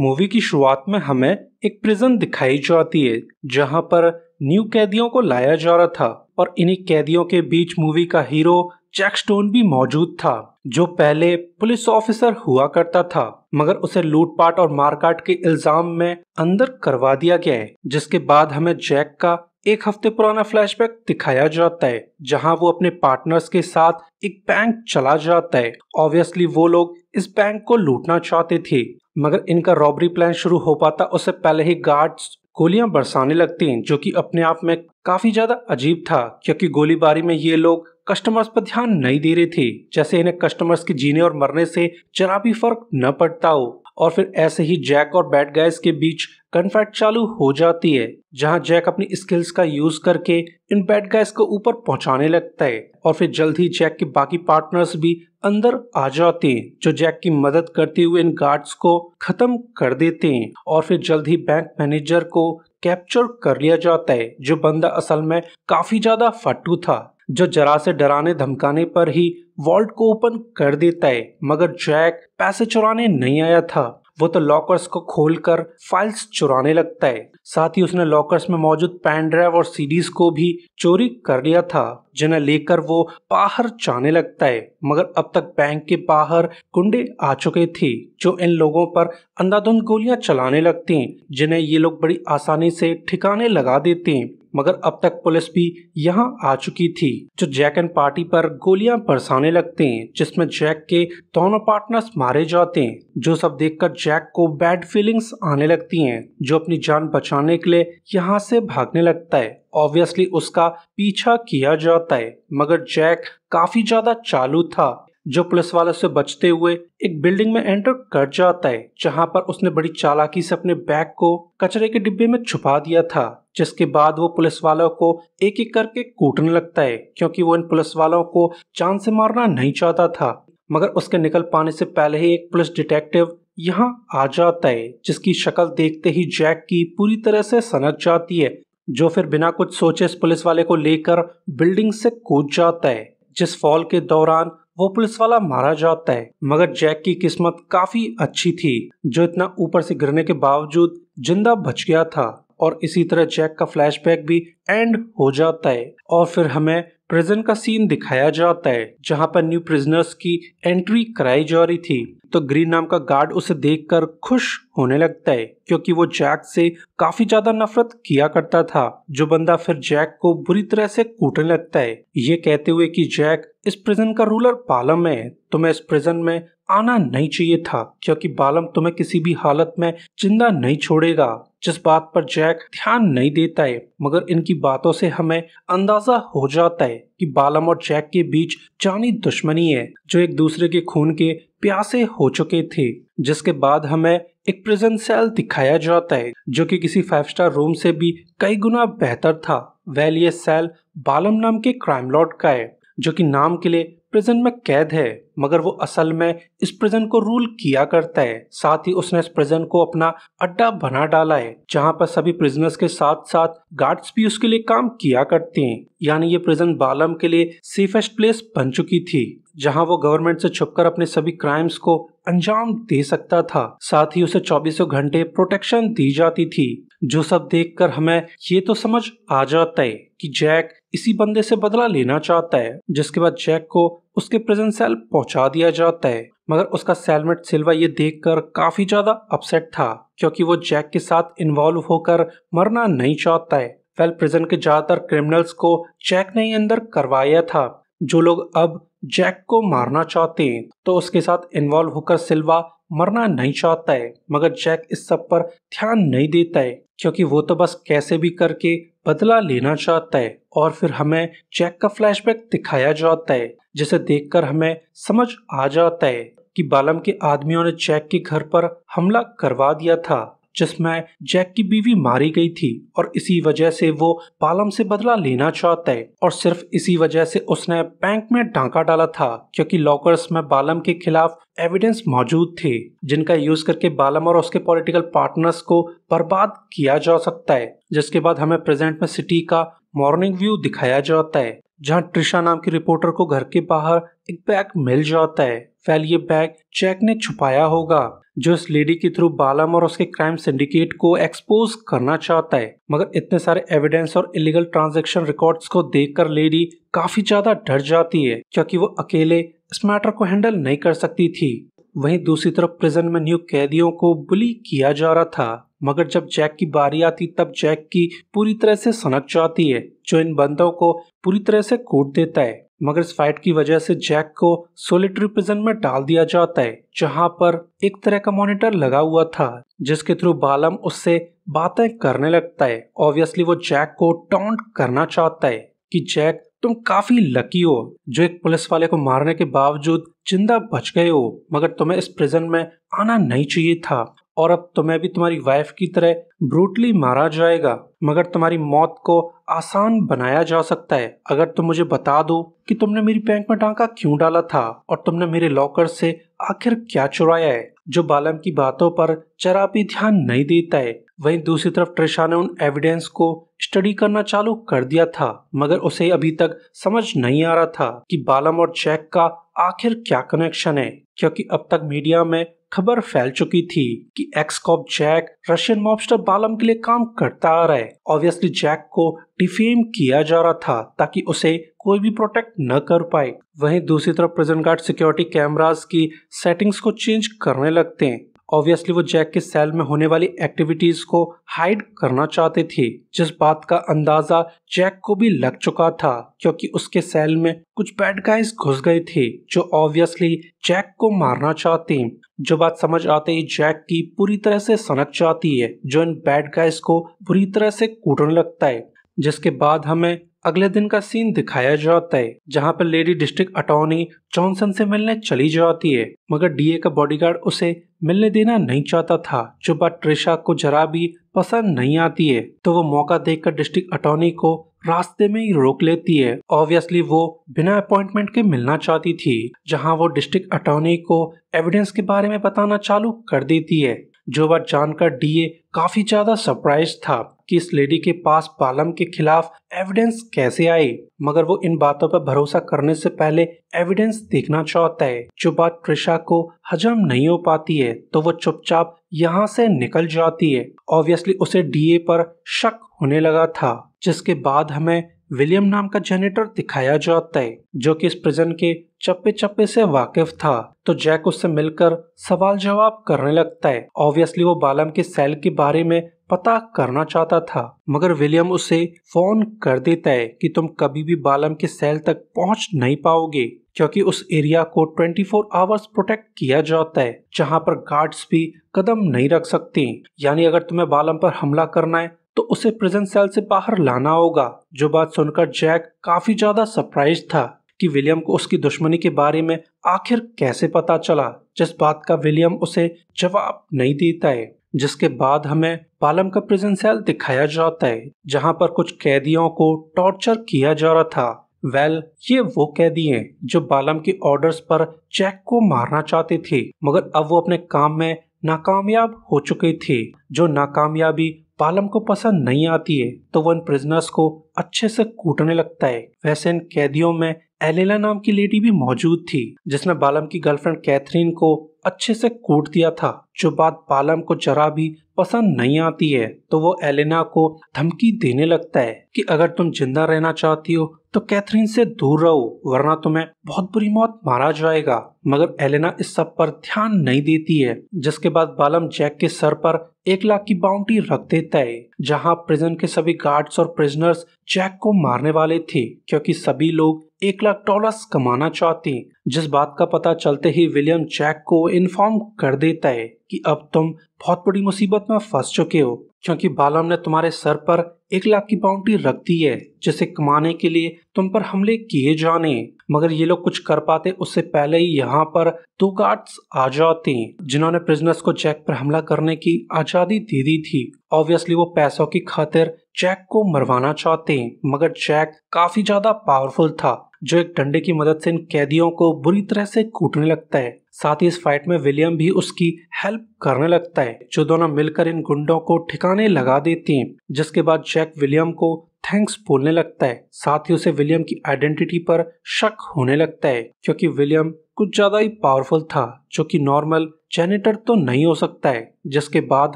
Movie की शुरुआत में हमें एक प्रिजन दिखाई जाती है जहां पर न्यू कैदियों को लाया जा रहा था और इन्हीं कैदियों के बीच मूवी का हीरो जैक स्टोन भी मौजूद था जो पहले पुलिस ऑफिसर हुआ करता था मगर उसे लूटपाट और मारकाट के इल्जाम में अंदर करवा दिया गया है। जिसके बाद हमें जैक का एक हफ्ते पुराना फ्लैशबैक दिखाया जाता है जहां वो अपने पार्टनर्स के साथ एक बैंक चला जाता है। ऑब्वियसली वो लोग इस बैंक को लूटना चाहते थे मगर इनका रॉबरी प्लान शुरू हो पाता उससे पहले ही गार्ड्स गोलियां बरसाने लगती हैं जो कि अपने आप में काफी ज्यादा अजीब था क्योंकि गोलीबारी में ये लोग कस्टमर्स पर ध्यान नहीं दे रहे थे, जैसे इन्हें कस्टमर्स के जीने और मरने से जरा भी फर्क न पड़ता हो। और फिर ऐसे ही जैक और बैड गाइज के बीच गनफाइट चालू हो जाती है जहां जैक अपनी स्किल्स का यूज करके इन बैड गाइज को ऊपर पहुंचाने लगता है और फिर जल्द ही जैक के बाकी पार्टनर्स भी अंदर आ जाते हैं जो जैक की मदद करते हुए इन गार्ड्स को खत्म कर देते हैं। और फिर जल्द ही बैंक मैनेजर को कैप्चर कर लिया जाता है जो बंदा असल में काफी ज्यादा फट्टू था जो जरा से डराने धमकाने पर ही वॉल्ट को ओपन कर देता है। मगर जैक पैसे चुराने नहीं आया था, वो तो लॉकर्स को खोलकर फाइल्स चुराने लगता है। साथ ही उसने लॉकर्स में मौजूद पेन ड्राइव और सीडीज को भी चोरी कर लिया था जिन्हें लेकर वो बाहर जाने लगता है। मगर अब तक बैंक के बाहर गुंडे आ चुके थे जो इन लोगों पर अंधाधुंध गोलियां चलाने लगते हैं जिन्हें ये लोग बड़ी आसानी से ठिकाने लगा देते हैं। मगर अब तक पुलिस भी यहाँ आ चुकी थी जो जैक एंड पार्टी पर गोलियां बरसाने लगते हैं जिसमें जैक के दोनों पार्टनर्स मारे जाते हैं। जो सब देखकर जैक को बैड फीलिंग्स आने लगती हैं जो अपनी जान बचाने के लिए यहाँ से भागने लगता है। ऑब्वियसली उसका पीछा किया जाता है मगर जैक काफी ज्यादा चालू था जो पुलिस वालों से बचते हुए एक बिल्डिंग में एंटर कर जाता है जहां पर उसने बड़ी चालाकी से अपने बैग को कचरे के डिब्बे में छुपा दिया था। जिसके बाद वो पुलिस वालों को एक एक करके कूटने लगता है क्योंकि वो इन पुलिस वालों को जान से मारना नहीं चाहता था। मगर उसके निकल पाने से पहले ही एक पुलिस डिटेक्टिव यहाँ आ जाता है जिसकी शक्ल देखते ही जैक की पूरी तरह से सनक जाती है जो फिर बिना कुछ सोचे इस पुलिस वाले को लेकर बिल्डिंग से कूद जाता है जिस फॉल के दौरान वो पुलिस वाला मारा जाता है। मगर जैक की किस्मत काफी अच्छी थी जो इतना ऊपर से गिरने के बावजूद जिंदा बच गया था और इसी तरह जैक का फ्लैशबैक भी एंड हो जाता है। और फिर हमें प्रिजन का सीन दिखाया जाता है जहां पर न्यू प्रिजनर्स की एंट्री कराई जा रही थी तो ग्रीन नाम का गार्ड उसे देखकर खुश होने लगता है क्योंकि वो जैक से काफी ज्यादा नफरत किया करता था। जो बंदा फिर जैक को बुरी तरह से कूटने लगता है ये कहते हुए कि जैक इस प्रिजन का रूलर बालम है, तुम्हें इस प्रिजन में आना नहीं चाहिए था क्योंकि बालम तुम्हें किसी भी हालत में जिंदा नहीं छोड़ेगा। जिस बात पर जैक ध्यान नहीं देता है मगर इनकी बातों से हमें अंदाजा हो जाता है कि बालम और जैक के बीच जानी दुश्मनी है जो एक दूसरे के खून के प्यासे हो चुके थे। जिसके बाद हमें एक प्रिजन सेल दिखाया जाता है जो कि किसी 5 स्टार रूम से भी कई गुना बेहतर था। वेल ये सेल बालम नाम के क्राइम लॉर्ड का है जो कि नाम के लिए प्रिजन में कैद है मगर वो असल में इस प्रिजन को रूल किया करता है। साथ ही उसने इस प्रिजन को अपना अड्डा बना डाला है जहां पर सभी प्रिजनर्स के साथ साथ गार्ड्स भी उसके लिए काम किया करते हैं। यानी ये प्रिजन बालम के लिए सेफेस्ट प्लेस बन चुकी थी जहां वो गवर्नमेंट से छुपकर अपने सभी क्राइम्स को अंजाम दे सकता था। साथ ही उसे 24 घंटे प्रोटेक्शन दी जाती थी। जो सब देखकर हमें ये तो समझ आ जाता है कि जैक इसी बंदे से बदला लेना चाहता है। जिसके बाद जैक को उसके प्रिजन सेल पहुंचा दिया जाता है मगर उसका सेलमेट सिल्वा ये देखकर काफी ज्यादा अपसेट था क्योंकि वो जैक के साथ इन्वॉल्व होकर मरना नहीं चाहता है। वेल प्रिजन के ज्यादातर क्रिमिनल्स को जैक ने ही अंदर करवाया था। जो लोग अब जैक को मारना चाहते हैं तो उसके साथ इन्वॉल्व होकर सिल्वा मरना नहीं चाहता है मगर जैक इस सब पर ध्यान नहीं देता है क्योंकि वो तो बस कैसे भी करके बदला लेना चाहता है। और फिर हमें जैक का फ्लैशबैक दिखाया जाता है जिसे देखकर हमें समझ आ जाता है कि बालम के आदमियों ने जैक के घर पर हमला करवा दिया था जिसमें जैक की बीवी मारी गई थी और इसी वजह से वो बालम से बदला लेना चाहता है। और सिर्फ इसी वजह से उसने बैंक में डांका डाला था क्योंकि लॉकर्स में बालम के खिलाफ एविडेंस मौजूद थे जिनका यूज करके बालम और उसके पॉलिटिकल पार्टनर्स को बर्बाद किया जा सकता है। जिसके बाद हमें प्रेजेंट में सिटी का मॉर्निंग व्यू दिखाया जाता है जहां ट्रिशा नाम की रिपोर्टर को घर के बाहर एक बैग मिल जाता है। वेल ये बैग जैक ने छुपाया होगा जो इस लेडी के थ्रू बालम और उसके क्राइम सिंडिकेट को एक्सपोज करना चाहता है। मगर इतने सारे एविडेंस और इलीगल ट्रांजैक्शन रिकॉर्ड्स को देखकर लेडी काफी ज्यादा डर जाती है क्योंकि वो अकेले इस मैटर को हैंडल नहीं कर सकती थी। वहीं दूसरी तरफ प्रिजन में न्यू कैदियों को बुली किया जा रहा था, मगर जब जैक की बारी आती तब जैक की पूरी तरह से सनक जाती है जो इन बंदों को पूरी तरह से कूट देता है। मगर इस फाइट की वजह से जैक को सोलिटरी प्रिजन में डाल दिया जाता है जहां पर एक तरह का मॉनिटर लगा हुआ था जिसके थ्रू बालम उससे बातें करने लगता है। ऑब्वियसली वो जैक को टॉन्ट करना चाहता है कि जैक तुम काफी लकी हो जो एक पुलिस वाले को मारने के बावजूद जिंदा बच गए हो, मगर तुम्हें इस प्रिजन में आना नहीं चाहिए था और अब तुम्हें भी तुम्हारी वाइफ की तरह ब्रूटली मारा जाएगा, मगर तुम्हारी मौत को आसान बनाया जा सकता है अगर तुम मुझे बता दो कि तुमने मेरी बैंक में टांका क्यों डाला था और तुमने मेरे लॉकर से आखिर क्या चुराया है। जो बालम की बातों पर जरा भी ध्यान नहीं देता है। वहीं दूसरी तरफ ट्रिशा ने उन एविडेंस को स्टडी करना चालू कर दिया था, मगर उसे अभी तक समझ नहीं आ रहा था कि बालम और जैक का आखिर क्या कनेक्शन है, क्योंकि अब तक मीडिया में खबर फैल चुकी थी कि ex cop Jack Russian mobster बालम के लिए काम करता आ रहा है। ऑब्वियसली जैक को डिफेम किया जा रहा था ताकि उसे कोई भी प्रोटेक्ट न कर पाए। वहीं दूसरी तरफ प्रिजन गार्ड सिक्योरिटी कैमरास की सेटिंग्स को चेंज करने लगते हैं। ऑब्वियसली वो जैक के सेल में होने वाली एक्टिविटीज को हाइड करना चाहते थे, जिस बात का अंदाजा जैक को भी लग चुका था क्योंकि उसके सेल में कुछ बैड गाइज घुस गए थे जो ऑब्वियसली जैक को मारना चाहते हैं। जो बात समझ आते ही जैक की पूरी तरह से सनक जाती है जो इन बैड गाइज को बुरी तरह से कूटने लगता है। जिसके बाद हमें अगले दिन का सीन दिखाया जाता है जहां पर लेडी डिस्ट्रिक्ट अटॉर्नी जॉनसन से मिलने चली जाती है, मगर डीए का बॉडीगार्ड उसे मिलने देना नहीं चाहता था जो बात ट्रिशा को जरा भी पसंद नहीं आती है। तो वो मौका देखकर डिस्ट्रिक्ट अटॉर्नी को रास्ते में ही रोक लेती है। ऑब्वियसली वो बिना अपॉइंटमेंट के मिलना चाहती थी, जहां वो डिस्ट्रिक्ट अटॉर्नी को एविडेंस के बारे में बताना चालू कर देती है। जो बात जानकर डीए काफी ज्यादा सरप्राइज था कि इस लेडी के पास बालम के खिलाफ एविडेंस कैसे आई, मगर वो इन बातों पर भरोसा करने से पहले एविडेंस देखना चाहता है। जो बात ट्रिशा को हजम नहीं हो पाती है तो वो चुपचाप यहाँ से निकल जाती है। ऑब्वियसली उसे डीए पर शक होने लगा था, जिसके बाद हमें विलियम नाम का जेनेटर दिखाया जाता है जो कि इस प्रिजन के चप्पे चप्पे से वाकिफ था। तो जैक उससे मिलकर सवाल जवाब करने लगता है। ऑब्वियसली वो बालम के सेल के बारे में पता करना चाहता था, मगर विलियम उसे फोन कर देता है कि तुम कभी भी बालम के सेल तक पहुंच नहीं पाओगे क्योंकि उस एरिया को 24 आवर्स प्रोटेक्ट किया जाता है जहां पर गार्ड्स भी कदम नहीं रख सकते। यानी अगर तुम्हें बालम पर हमला करना है तो उसे प्रिजन सेल से बाहर लाना होगा। जो बात सुनकर जैक काफी ज्यादा सरप्राइज था कि विलियम को उसकी दुश्मनी के बारे में आखिर कैसे पता चला, जिस बात का विलियम उसे जवाब नहीं देता है। जिसके बाद हमें बालम का प्रिजन सेल दिखाया जाता है जहां पर कुछ कैदियों को टॉर्चर किया जा रहा था। वेल ये वो कैदी हैं जो बालम के ऑर्डर्स पर जैक को मारना चाहते थे, मगर अब वो अपने काम में नाकामयाब हो चुके थे। जो नाकामयाबी बालम को पसंद नहीं आती है तो वो इन प्रिजनर्स को अच्छे से कूटने लगता है। वैसे इन कैदियों में एलेना नाम की लेडी भी मौजूद थी जिसने बालम की गर्लफ्रेंड कैथरीन को अच्छे से कूट दिया था। जो बात बालम को जरा भी पसंद नहीं आती है तो वो एलेना को धमकी देने लगता है कि अगर तुम जिंदा रहना चाहती हो तो कैथरीन से दूर रहो वरना तुम्हें बहुत बुरी मौत मारा जाएगा। मगर एलेना इस सब पर ध्यान नहीं देती है। जिसके बाद बालम जैक के सर पर 1 लाख की बाउंटी रख देता है जहां प्रिजन के सभी गार्ड्स और प्रिजनर्स जैक को मारने वाले थे क्योंकि सभी लोग $1 लाख कमाना चाहते। जिस बात का पता चलते ही विलियम जैक को इन्फॉर्म कर देता है कि अब तुम बहुत बड़ी मुसीबत में फंस चुके हो क्योंकि बालम ने तुम्हारे सर पर 1 लाख की बाउंटी रख दी है जिसे कमाने के लिए तुम पर हमले किए जाने। मगर ये लोग कुछ कर पाते उससे पहले ही यहाँ पर 2 गार्ड्स आ जाते हैं जिन्होंने प्रिजनर्स को जैक पर हमला करने की आजादी दे दी थी। ऑब्वियसली वो पैसों की खातिर जैक को मरवाना चाहते हैं, मगर जैक काफी ज्यादा पावरफुल था जो एक डंडे की मदद से इन कैदियों को बुरी तरह से कूटने लगता है। साथ ही इस फाइट में विलियम भी उसकी हेल्प करने लगता है, जो दोनों मिलकर इन गुंडों को ठिकाने लगा देती हैं। जिसके बाद जैक विलियम को थैंक्स बोलने लगता है। साथ ही उसे विलियम की आइडेंटिटी पर शक होने लगता है, क्योंकि विलियम कुछ ज्यादा ही पावरफुल था, जो कि नॉर्मल जेनेटर तो नहीं हो सकता है। जिसके बाद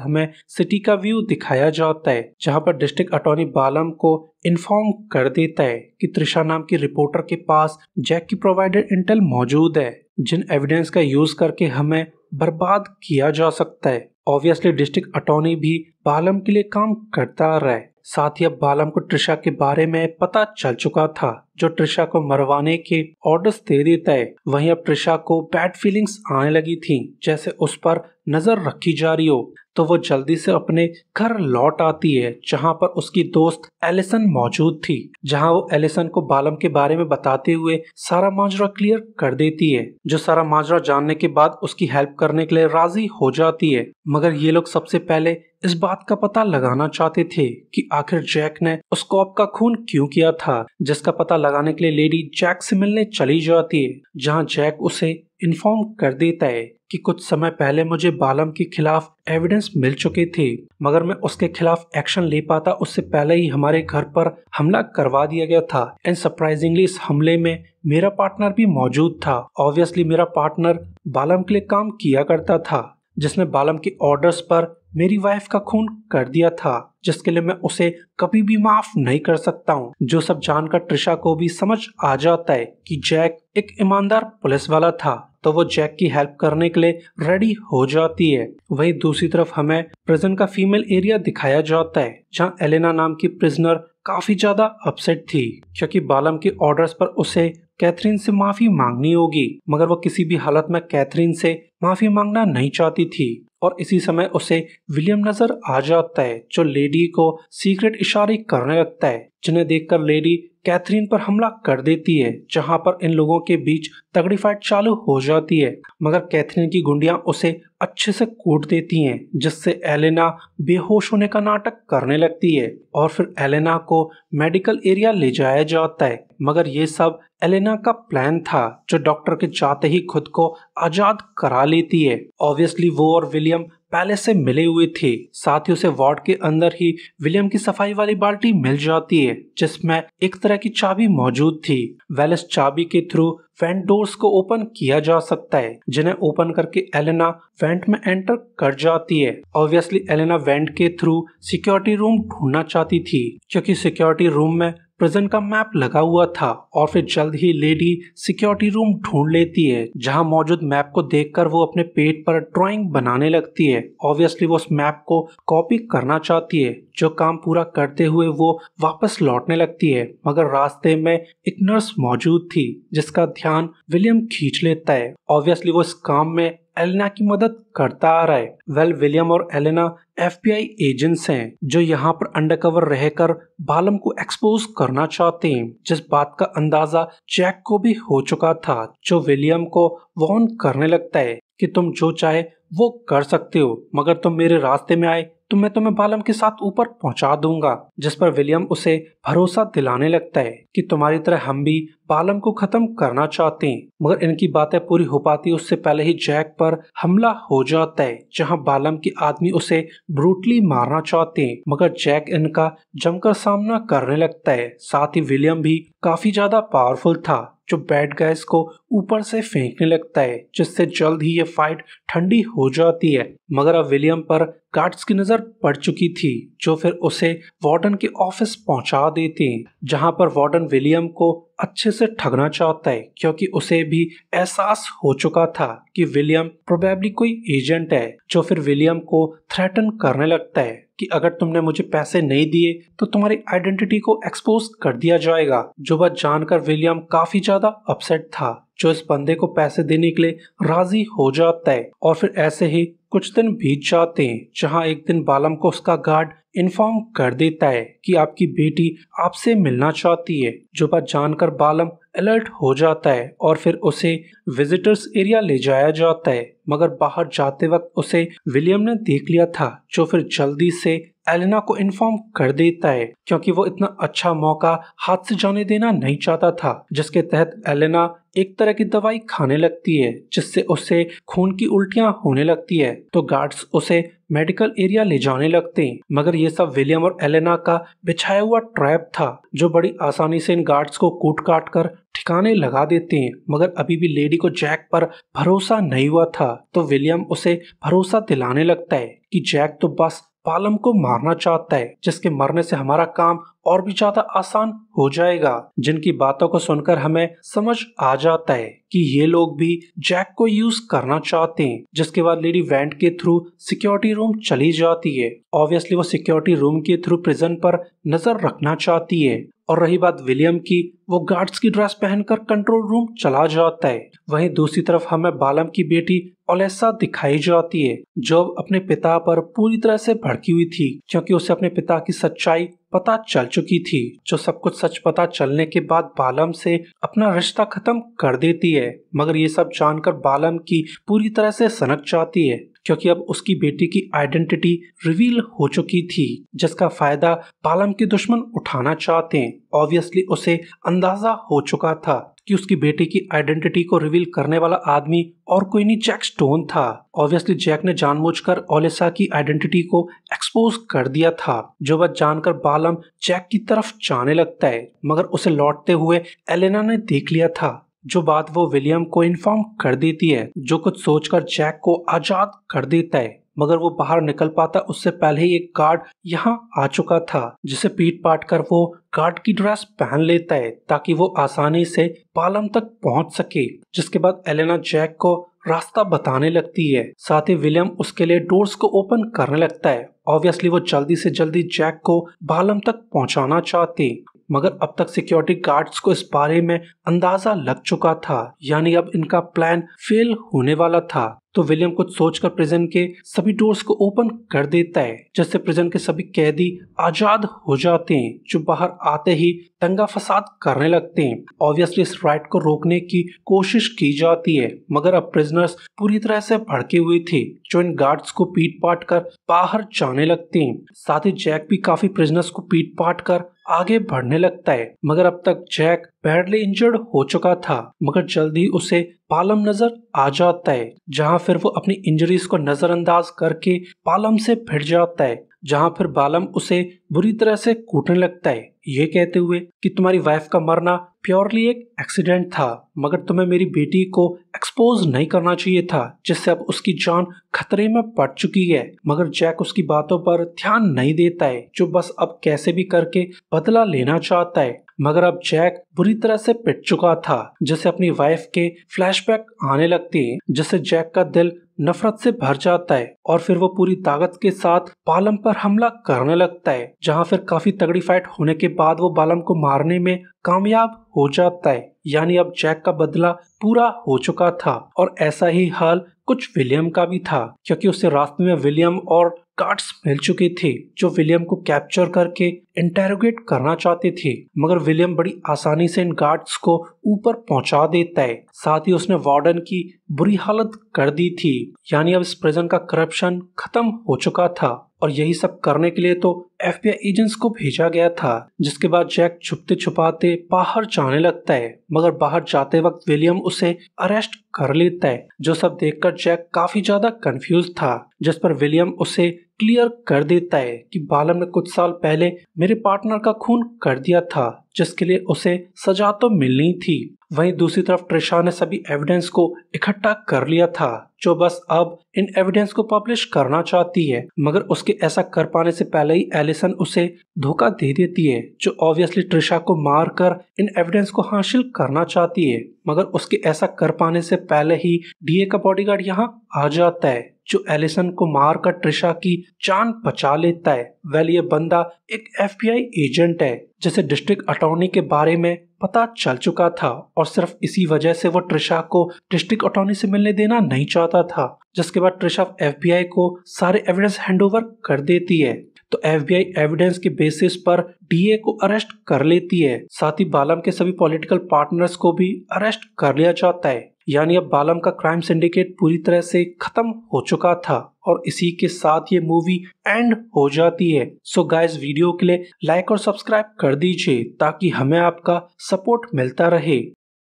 हमें सिटी का व्यू दिखाया जाता है, जहां पर डिस्ट्रिक्ट अटॉर्नी बालम को इन्फॉर्म कर देता है कि त्रिशा नाम की रिपोर्टर के पास जैक की प्रोवाइडेड इंटेल मौजूद है, जिन एविडेंस का यूज करके हमें बर्बाद किया जा सकता है। ऑब्वियसली डिस्ट्रिक्ट अटॉर्नी भी बालम के लिए काम करता आ रहा है। साथ ही अब बालम को ट्रिशा के बारे में पता चल चुका था, जो ट्रिशा को मरवाने के ऑर्डर्स दे देता है। वहीं अब ट्रिशा को बैड फीलिंग्स आने लगी थी, जैसे उस पर नजर रखी जा रही हो। तो वो जल्दी से अपने घर लौट आती है, जहां पर उसकी दोस्त एलिसन मौजूद थी, जहां वो एलिसन को बालम के बारे में बताते हुए सारा माजरा क्लियर कर देती है, जो सारा माजरा जानने के बाद उसकी हेल्प करने के लिए राजी हो जाती है। मगर ये लोग सबसे पहले इस बात का पता लगाना चाहते थे कि आखिर जैक ने उस कॉप का खून क्यों किया था, जिसका पता लगाने के लिए लेडी जैक से मिलने चली जाती है, जहां जैक उसे इन्फॉर्म कर देता है कि कुछ समय पहले मुझे बालम के खिलाफ एविडेंस मिल चुके थे, मगर मैं उसके खिलाफ एक्शन ले पाता उससे पहले ही हमारे घर पर हमला करवा दिया गया था। एंड सरप्राइजिंगली इस हमले में मेरा पार्टनर भी मौजूद था। ऑब्वियसली मेरा पार्टनर बालम के लिए काम किया करता था, जिसने बालम के ऑर्डर्स पर मेरी वाइफ का खून कर दिया था, जिसके लिए मैं उसे कभी भी माफ नहीं कर सकता हूँ। जो सब जानकर ट्रिशा को भी समझ आ जाता है कि जैक एक ईमानदार पुलिस वाला था, तो वो जैक की हेल्प करने के लिए रेडी हो जाती है। वहीं दूसरी तरफ हमें प्रिजन का फीमेल एरिया दिखाया जाता है, जहाँ एलेना नाम की प्रिजनर काफी ज्यादा अपसेट थी, क्योंकि बालम के ऑर्डर्स पर उसे कैथरीन से माफी मांगनी होगी, मगर वो किसी भी हालत में कैथरीन से माफी मांगना नहीं चाहती थी। और इसी समय उसे विलियम नजर आ जाता है, जो लेडी को सीक्रेट इशारे करने लगता है, जिन्हें देखकर लेडी कैथरीन पर हमला कर देती है, जहां पर इन लोगों के बीच तगड़ी फाइट चालू हो जाती है। मगर कैथरीन की गुंडियां उसे अच्छे से कूट देती हैं, जिससे एलेना बेहोश होने का नाटक करने लगती है और फिर एलेना को मेडिकल एरिया ले जाया जाता है। मगर ये सब एलेना का प्लान था, जो डॉक्टर के जाते ही खुद को आजाद करा लेती है। ऑब्वियसली वो और विलियम पहले से मिले हुए थे। साथ ही उसे वार्ड के अंदर ही विलियम की सफाई वाली बाल्टी मिल जाती है, जिसमें एक तरह की चाबी मौजूद थी। वेल इस चाबी के थ्रू वेंट डोर्स को ओपन किया जा सकता है, जिन्हें ओपन करके एलेना वेंट में एंटर कर जाती है। ऑब्वियसली एलेना वेंट के थ्रू सिक्योरिटी रूम ढूंढना चाहती थी, क्योंकि सिक्योरिटी रूम में प्रिजन का मैप लगा हुआ था। और फिर जल्द ही लेडी सिक्योरिटी रूम ढूंढ लेती है, जहां मौजूद मैप को देखकर वो अपने पेट पर ड्राइंग बनाने लगती है। ऑब्वियसली वो उस मैप को कॉपी करना चाहती है। जो काम पूरा करते हुए वो वापस लौटने लगती है, मगर रास्ते में एक नर्स मौजूद थी, जिसका ध्यान विलियम खींच लेता है। ऑब्वियसली वो इस काम में एलेना की मदद करता आ रहा है। वेल विलियम और एलेना FBI एजेंट्स हैं, जो यहाँ पर अंडरकवर रहकर बालम को एक्सपोज करना चाहते हैं, जिस बात का अंदाजा जैक को भी हो चुका था, जो विलियम को वार्न करने लगता है कि तुम जो चाहे वो कर सकते हो, मगर तुम मेरे रास्ते में आए तो मैं तुम्हें बालम के साथ ऊपर पहुंचा दूंगा। जिस पर विलियम उसे भरोसा दिलाने लगता है कि तुम्हारी तरह हम भी बालम को खत्म करना चाहते हैं। मगर इनकी बातें पूरी हो पाती उससे पहले ही जैक पर हमला हो जाता है, जहां बालम के आदमी उसे ब्रूटली मारना चाहते हैं, मगर जैक इनका जमकर सामना करने लगता है। साथ ही विलियम भी काफी ज्यादा पावरफुल था, जो बैड गाइज को ऊपर से फेंकने लगता है, जिससे जल्द ही ये फाइट ठंडी हो जाती है। मगर अब विलियम पर गार्ड्स की नजर पड़ चुकी थी, जो फिर उसे वार्डन के ऑफिस पहुंचा देते हैं, जहां पर वार्डन विलियम को अच्छे से ठगना चाहता है, क्योंकि उसे भी एहसास हो चुका था कि विलियम प्रोबेबली कोई एजेंट है, जो फिर विलियम को थ्रेटन करने लगता है कि अगर तुमने मुझे पैसे नहीं दिए तो तुम्हारी आइडेंटिटी को एक्सपोज कर दिया जाएगा। जो बात जानकर विलियम काफी ज्यादा अपसेट था, जो इस बंदे को पैसे देने के लिए राजी हो जाता है। और फिर ऐसे ही कुछ दिन बीत जाते हैं, जहां एक दिन बालम को उसका गार्ड इन्फॉर्म कर देता है कि आपकी बेटी आपसे मिलना चाहती है। जो बात जानकर बालम अलर्ट हो जाता है और फिर उसे विजिटर्स एरिया ले जाया जाता है, मगर बाहर जाते वक्त उसे विलियम ने देख लिया था, जो फिर जल्दी से एलेना को इन्फॉर्म कर देता है क्योंकि वो इतना अच्छा मौका हाथ से जाने देना नहीं चाहता था, जिसके तहत एलेना एक तरह की दवाई खाने लगती है जिससे उसे खून की उल्टियां होने लगती है। तो गार्ड्स उसे मेडिकल एरिया ले जाने लगते हैं, मगर ये सब विलियम और एलेना का बिछाया हुआ ट्रैप था जो बड़ी आसानी से इन गार्ड्स को कूट काट कर ठिकाने लगा देते हैं। मगर अभी भी लेडी को जैक पर भरोसा नहीं हुआ था, तो विलियम उसे भरोसा दिलाने लगता है कि जैक तो बस बालम को मारना चाहता है, जिसके मरने से हमारा काम और भी ज्यादा आसान हो जाएगा। जिनकी बातों को सुनकर हमें समझ आ जाता है कि ये लोग भी जैक को यूज करना चाहते हैं। जिसके बाद लेडी वेंट के थ्रू सिक्योरिटी रूम चली जाती है। ऑब्वियसली वो सिक्योरिटी रूम के थ्रू प्रिजन पर नजर रखना चाहती है। और रही बात विलियम की, वो गार्ड्स की ड्रेस पहनकर कंट्रोल रूम चला जाता है। वहीं दूसरी तरफ हमें बालम की बेटी ओलेसा दिखाई जाती है जो अपने पिता पर पूरी तरह से भड़की हुई थी क्योंकि उसे अपने पिता की सच्चाई पता चल चुकी थी। जो सब कुछ सच पता चलने के बाद बालम से अपना रिश्ता खत्म कर देती है, मगर ये सब जानकर बालम की पूरी तरह से सनक जाती है क्योंकि अब उसकी बेटी की आइडेंटिटी रिवील हो चुकी थी, जिसका फायदा बालम के दुश्मन उठाना चाहते हैं। ऑब्वियसली उसे अंदाजा हो चुका था कि उसकी बेटी की आइडेंटिटी को रिवील करने वाला आदमी और कोई नहीं, जैक स्टोन था। ऑब्वियसली जैक ने जानबूझकर ओलेसा की आइडेंटिटी को एक्सपोज कर दिया था। जो बात जानकर बालम जैक की तरफ जाने लगता है, मगर उसे लौटते हुए एलेना ने देख लिया था, जो बात वो विलियम को इन्फॉर्म कर देती है, जो कुछ सोचकर जैक को आजाद कर देता है। मगर वो बाहर निकल पाता उससे पहले ही एक गार्ड यहाँ आ चुका था, जिसे पीट पाट कर वो गार्ड की ड्रेस पहन लेता है ताकि वो आसानी से बालम तक पहुंच सके। जिसके बाद एलेना जैक को रास्ता बताने लगती है, साथ ही विलियम उसके लिए डोर्स को ओपन करने लगता है। ऑब्वियसली वो जल्दी से जल्दी जैक को बालम तक पहुंचाना चाहते, मगर अब तक सिक्योरिटी गार्ड्स को इस बारे में अंदाजा लग चुका था, यानी अब इनका प्लान फेल होने वाला था। तो विलियम कुछ सोचकर प्रिजन के सभी डोर्स को ओपन कर देता है, जिससे प्रिजन के सभी कैदी आजाद हो जाते हैं, जो बाहर आते ही दंगा फसाद करने लगते हैं। ऑब्वियसली इस राइट को रोकने की कोशिश की जाती है, मगर अब प्रिजनर्स पूरी तरह से भड़के हुए थे, जो इन गार्ड्स को पीट पाट कर बाहर जाने लगते हैं। साथ ही जैक भी काफी प्रिजनर्स को पीट पाट कर आगे बढ़ने लगता है, मगर अब तक जैक बैडली इंजर्ड हो चुका था। मगर जल्दी उसे बालम नजर आ जाता है, जहां फिर वो अपनी इंजरीज को नजरअंदाज करके बालम से भिड़ जाता है, जहां फिर बालम उसे बुरी तरह से कूटने लगता है, ये कहते हुए कि तुम्हारी वाइफ का मरना प्योरली एक एक्सीडेंट था, मगर तुम्हें मेरी बेटी को एक्सपोज नहीं करना चाहिए था, जिससे अब उसकी जान खतरे में पड़ चुकी है। मगर जैक उसकी बातों पर ध्यान नहीं देता है, जो बस अब कैसे भी करके बदला लेना चाहता है। मगर अब जैक बुरी तरह से पिट चुका था, जिसे अपनी वाइफ के फ्लैशबैक आने लगते हैं, जिससे जैक का दिल नफरत से भर जाता है और फिर वो पूरी ताकत के साथ बालम पर हमला करने लगता है, जहां फिर काफी तगड़ी फाइट होने के बाद वो बालम को मारने में कामयाब हो जाता है। यानी अब जैक का बदला पूरा हो चुका था। और ऐसा ही हाल कुछ विलियम का भी था, क्योंकि उससे रास्ते में विलियम और गार्ड्स मिल चुके थे, जो विलियम को कैप्चर करके इंटेरोगेट करना चाहते थे। मगर विलियम बड़ी आसानी से इन गार्ड्स को ऊपर पहुंचा देता है। साथ ही उसने वार्डन की बुरी हालत कर दी थी। यानी अब इस प्रिजन का करप्शन खत्म हो चुका था, और यही सब करने के लिए तो FBI एजेंट्स को भेजा गया था। जिसके बाद जैक छुपते छुपाते बाहर जाने लगता है, मगर बाहर जाते वक्त विलियम उसे अरेस्ट कर लेता है, जो सब देखकर जैक काफी ज्यादा कंफ्यूज था। जिस पर विलियम उसे क्लियर कर देता है कि बालम ने कुछ साल पहले मेरे पार्टनर का खून कर दिया था, जिसके लिए उसे सजा तो मिलनी थी। वहीं दूसरी तरफ ट्रिशा ने सभी एविडेंस को इकट्ठा कर लिया था, जो बस अब इन एविडेंस को पब्लिश करना चाहती है। मगर उसके ऐसा कर पाने से पहले ही एलिसन उसे धोखा दे देती है, जो ऑब्वियसली ट्रिशा को मारकर इन एविडेंस को हासिल करना चाहती है। मगर उसके ऐसा कर पाने से पहले ही DA का बॉडीगार्ड यहाँ आ जाता है, जो एलिसन को मारकर ट्रिशा की जान बचा लेता है। वेल ये बंदा एक FBI एजेंट है, जिसे डिस्ट्रिक्ट अटॉर्नी के बारे में पता चल चुका था, और सिर्फ इसी वजह से वो ट्रिशा को डिस्ट्रिक्ट अटॉर्नी से मिलने देना नहीं चाहता था। जिसके बाद ट्रिशा FBI को सारे एविडेंस हैंडओवर कर देती है। तो FBI एविडेंस के बेसिस पर DA को अरेस्ट कर लेती है। साथ ही बालम के सभी पॉलिटिकल पार्टनर्स को भी अरेस्ट कर लिया जाता है। यानी अब बालम का क्राइम सिंडिकेट पूरी तरह से खत्म हो चुका था, और इसी के साथ ये मूवी एंड हो जाती है। सो गाइस, वीडियो के लिए लाइक और सब्सक्राइब कर दीजिए ताकि हमें आपका सपोर्ट मिलता रहे।